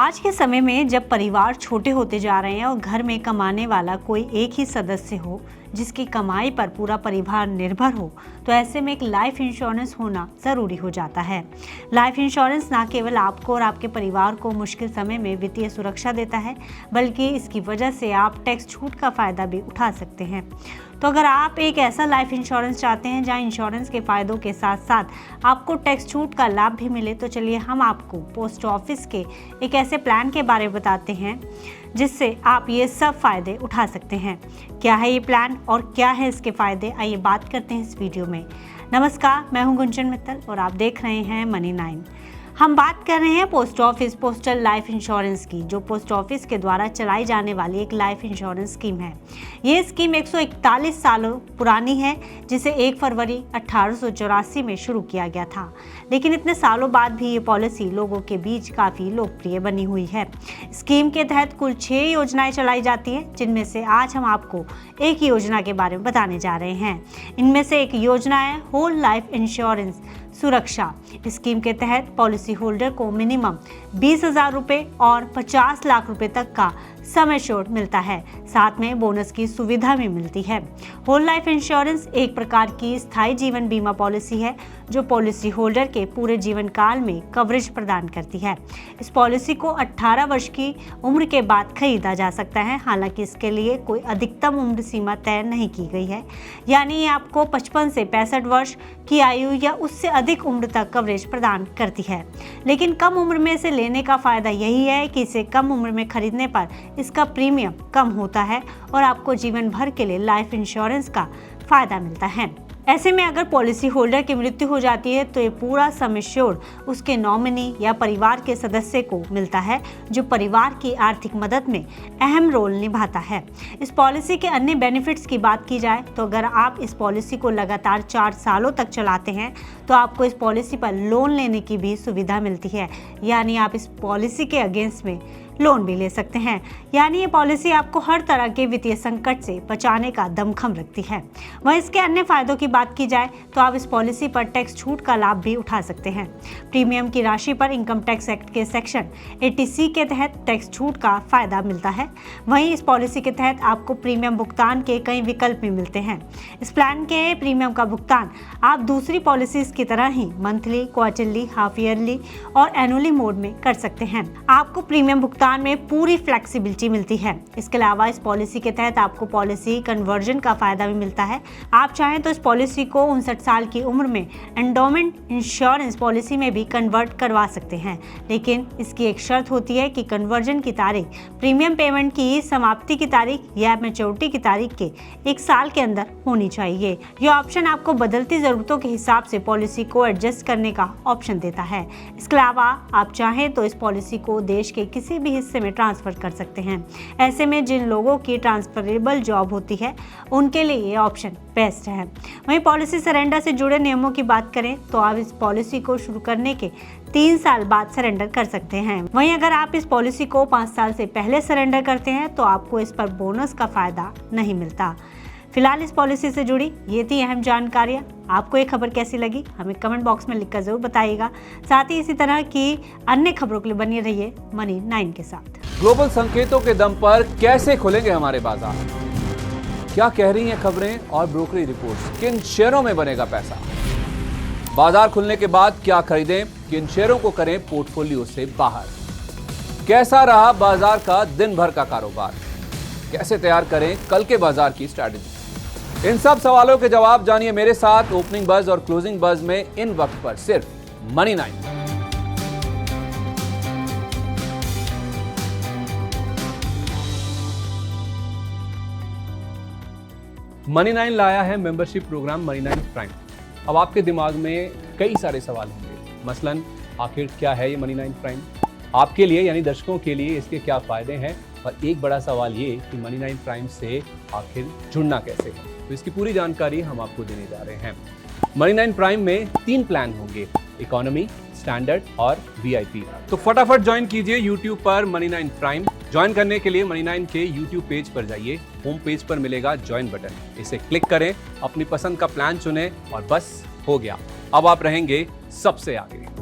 आज के समय में जब परिवार छोटे होते जा रहे हैं और घर में कमाने वाला कोई एक ही सदस्य हो जिसकी कमाई पर पूरा परिवार निर्भर हो, तो ऐसे में एक लाइफ इंश्योरेंस होना ज़रूरी हो जाता है। लाइफ इंश्योरेंस न केवल आपको और आपके परिवार को मुश्किल समय में वित्तीय सुरक्षा देता है, बल्कि इसकी वजह से आप टैक्स छूट का फ़ायदा भी उठा सकते हैं। तो अगर आप एक ऐसा लाइफ इंश्योरेंस चाहते हैं जहां इंश्योरेंस के फ़ायदों के साथ साथ आपको टैक्स छूट का लाभ भी मिले, तो चलिए हम आपको पोस्ट ऑफिस के एक ऐसे प्लान के बारे में बताते हैं जिससे आप ये सब फ़ायदे उठा सकते हैं। क्या है ये प्लान और क्या है इसके फ़ायदे, आइए बात करते हैं इस वीडियो में। नमस्कार, मैं हूं गुंजन मित्तल और आप देख रहे हैं मनी 9। हम बात कर रहे हैं post office postal life insurance की, जो पोस्ट ऑफिस के द्वारा चलाई जाने वाली एक लाइफ इंश्योरेंस स्कीम है। ये स्कीम 141 सालों पुरानी है, जिसे 1 फरवरी 1884 में शुरू किया गया था, लेकिन इतने सालों बाद भी ये पॉलिसी लोगों के बीच काफ़ी लोकप्रिय बनी हुई है। स्कीम के तहत कुल 6 योजनाएं चलाई जाती हैं, जिनमें से आज हम आपको एक योजना के बारे में बताने जा रहे हैं। इनमें से एक योजना है होल लाइफ इंश्योरेंस सुरक्षा। स्कीम के तहत पॉलिसी होल्डर को मिनिमम 20,000 रुपये और 50 लाख रुपए तक का सम एश्योर्ड मिलता है, साथ में बोनस की सुविधा भी मिलती है। होल लाइफ इंश्योरेंस एक प्रकार की स्थायी जीवन बीमा पॉलिसी है जो पॉलिसी होल्डर के पूरे जीवन काल में कवरेज प्रदान करती है। इस पॉलिसी को 18 वर्ष की उम्र के बाद खरीदा जा सकता है, हालांकि इसके लिए कोई अधिकतम उम्र सीमा तय नहीं की गई है, यानी ये आपको 55 से 65 वर्ष की आयु या उससे अधिक उम्र तक कवरेज प्रदान करती है। लेकिन कम उम्र में इसे लेने का फायदा यही है कि इसे कम उम्र में खरीदने पर इसका प्रीमियम कम होता है और आपको जीवन भर के लिए लाइफ इंश्योरेंस का फायदा मिलता है। ऐसे में अगर पॉलिसी होल्डर की मृत्यु हो जाती है तो ये पूरा सम एश्योर्ड उसके नॉमिनी या परिवार के सदस्य को मिलता है, जो परिवार की आर्थिक मदद में अहम रोल निभाता है। इस पॉलिसी के अन्य बेनिफिट्स की बात की जाए तो अगर आप इस पॉलिसी को लगातार 4 सालों तक चलाते हैं तो आपको इस पॉलिसी पर लोन लेने की भी सुविधा मिलती है, यानी आप इस पॉलिसी के अगेंस्ट में लोन भी ले सकते हैं। यानी ये पॉलिसी आपको हर तरह के वित्तीय संकट से बचाने का दमखम रखती है। वहीं इसके अन्य फायदों की बात की जाए तो आप इस पॉलिसी पर टैक्स छूट का लाभ भी उठा सकते हैं। प्रीमियम की राशि पर इनकम टैक्स एक्ट के सेक्शन 80C के तहत टैक्स छूट का फायदा मिलता है। वहीं इस पॉलिसी के तहत आपको प्रीमियम भुगतान के कई विकल्प भी मिलते हैं। इस प्लान के प्रीमियम का भुगतान आप दूसरी पॉलिसीज की तरह ही मंथली, क्वार्टरली, हाफ ईयरली और एनुअली मोड में कर सकते हैं। आपको प्रीमियम भुगतान में पूरी फ्लेक्सिबिलिटी मिलती है। इसके अलावा इस पॉलिसी के तहत आपको पॉलिसी कन्वर्जन का फायदा भी मिलता है। आप चाहें तो इस पॉलिसी को 59 साल की उम्र में एंडोमेंट इंश्योरेंस पॉलिसी में भी कन्वर्ट करवा सकते हैं, लेकिन इसकी एक शर्त होती है कि कन्वर्जन की तारीख प्रीमियम पेमेंट की समाप्ति की तारीख या मैच्योरिटी की तारीख के 1 साल के अंदर होनी चाहिए। यह ऑप्शन आपको बदलती जरूरतों के हिसाब से पॉलिसी को एडजस्ट करने का ऑप्शन देता है। इसके अलावा आप चाहें तो इस पॉलिसी को देश के किसी भी हिस्से में ट्रांसफर कर सकते हैं। ऐसे में जिन लोगों की ट्रांसफरेबल जॉब होती है उनके लिए ये ऑप्शन बेस्ट है। वहीं पॉलिसी सरेंडर से जुड़े नियमों की बात करें तो आप इस पॉलिसी को शुरू करने के 3 साल बाद सरेंडर कर सकते हैं। वहीं अगर आप इस पॉलिसी को 5 साल से पहले सरेंडर करते हैं तो आपको इस पर बोनस का फायदा नहीं मिलता। फिलहाल इस पॉलिसी से जुड़ी ये थी अहम जानकारियाँ। आपको ये खबर कैसी लगी हमें कमेंट बॉक्स में लिखकर जरूर बताइएगा। साथ ही इसी तरह की अन्य खबरों के लिए बनी रहिए मनी 9 के साथ। ग्लोबल संकेतों के दम पर कैसे खुलेंगे हमारे बाजार? क्या कह रही हैं खबरें और ब्रोकरी रिपोर्ट्स? किन शेयरों में बनेगा पैसा? बाजार खुलने के बाद क्या खरीदें? किन शेयरों को करें पोर्टफोलियो से बाहर? कैसा रहा बाजार का दिन भर का कारोबार? कैसे तैयार करें कल के बाजार की स्ट्रैटेजी? इन सब सवालों के जवाब जानिए मेरे साथ ओपनिंग बज और क्लोजिंग बज में, इन वक्त पर सिर्फ मनी 9। मनी 9 लाया है मेंबरशिप प्रोग्राम मनी 9 प्राइम। अब आपके दिमाग में कई सारे सवाल होंगे, मसलन आखिर क्या है ये मनी 9 प्राइम? आपके लिए यानी दर्शकों के लिए इसके क्या फायदे हैं? और एक बड़ा सवाल ये कि मनी 9 प्राइम से आखिर जुड़ना कैसे है? तो इसकी पूरी जानकारी हम आपको देने जा रहे हैं। मनी 9 प्राइम में 3 प्लान होंगे, इकोनॉमी, स्टैंडर्ड और VIP। तो फटाफट ज्वाइन कीजिए YouTube पर मनी 9 प्राइम। ज्वाइन करने के लिए मनी 9 के YouTube पेज पर जाइए। होम पेज पर मिलेगा ज्वाइन बटन, इसे क्लिक करें, अपनी पसंद का प्लान चुनें और बस हो गया, अब आप रहेंगे सबसे आगे।